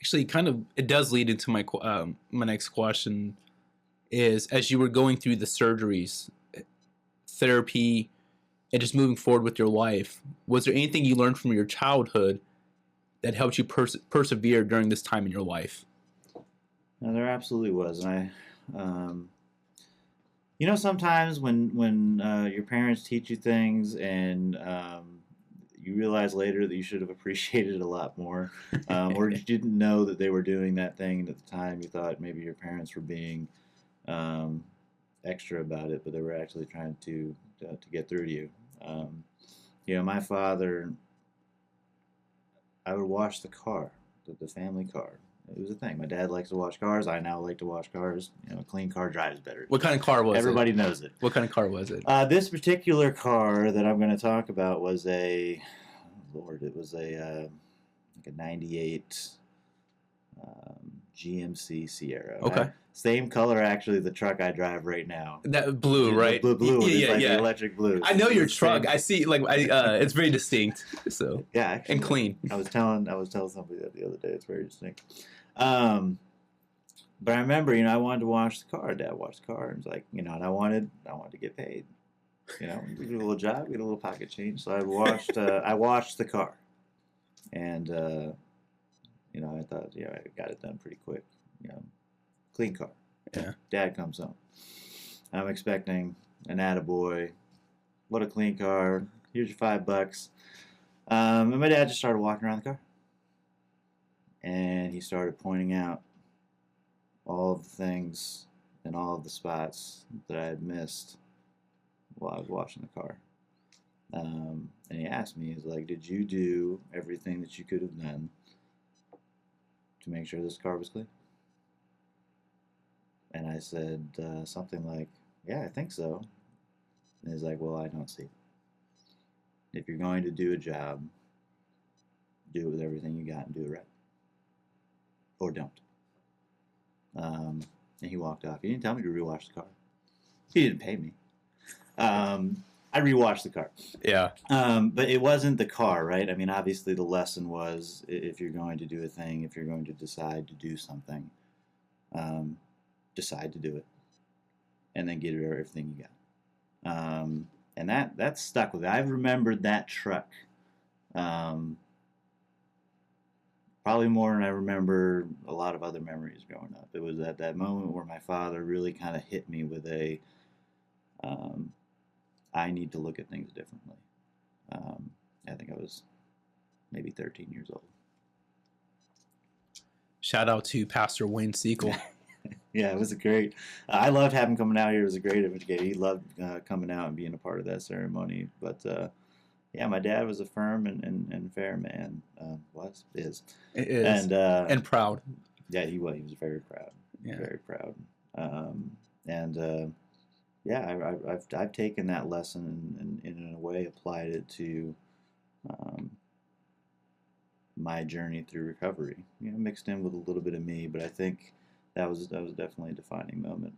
Actually, kind of, it does lead into my next question is, as you were going through the surgeries, therapy, and just moving forward with your life, was there anything you learned from your childhood that helped you persevere during this time in your life? No, there absolutely was. And sometimes when your parents teach you things and you realize later that you should have appreciated it a lot more, or you didn't know that they were doing that thing, and at the time you thought maybe your parents were being extra about it, but they were actually trying to get through to you. My father, I would wash the car, the family car. It was a thing. My dad likes to wash cars. I now like to wash cars. A clean car drives better. What kind of car was Everybody knows it. What kind of car was it? This particular car that I'm going to talk about was it was a 98 GMC Sierra. Okay. Same color, actually, the truck I drive right now. That blue, right? The blue. Yeah. The electric blue. I know your truck. I see, it's very distinct. So yeah, actually, and clean. I was telling somebody that the other day. It's very distinct. But I remember, I wanted to wash the car. Dad washed the car, and was like, and I wanted to get paid. We did a little job, get a little pocket change. So I washed the car, and I thought, I got it done pretty quick. Clean car. Yeah. Dad comes home. I'm expecting an attaboy. What a clean car. Here's your $5. And my dad just started walking around the car. And he started pointing out all of the things and all of the spots that I had missed while I was washing the car. And he asked me, he's like, did you do everything that you could have done to make sure this car was clean? And I said something like, yeah, I think so. And he's like, well, I don't see it. If you're going to do a job, do it with everything you got and do it right. Or don't. And he walked off. He didn't tell me to rewash the car. He didn't pay me. I rewashed the car. Yeah. But it wasn't the car, right? I mean, obviously the lesson was, if you're going to do a thing, if you're going to decide to do something, decide to do it, and then get everything you got. And that stuck with me. I've remembered that truck probably more than I remember a lot of other memories growing up. It was at that moment where my father really kind of hit me with I need to look at things differently. I think I was maybe 13 years old. Shout out to Pastor Wayne Seekell. Yeah, it was great. I loved having him coming out here. It was a great educator. He loved coming out and being a part of that ceremony. But yeah, my dad was a firm and fair man. Is. It is. And proud. Yeah, he was. He was very proud. Yeah. Very proud. Yeah, I've taken that lesson and in a way applied it to my journey through recovery. Mixed in with a little bit of me, but I think that was definitely a defining moment.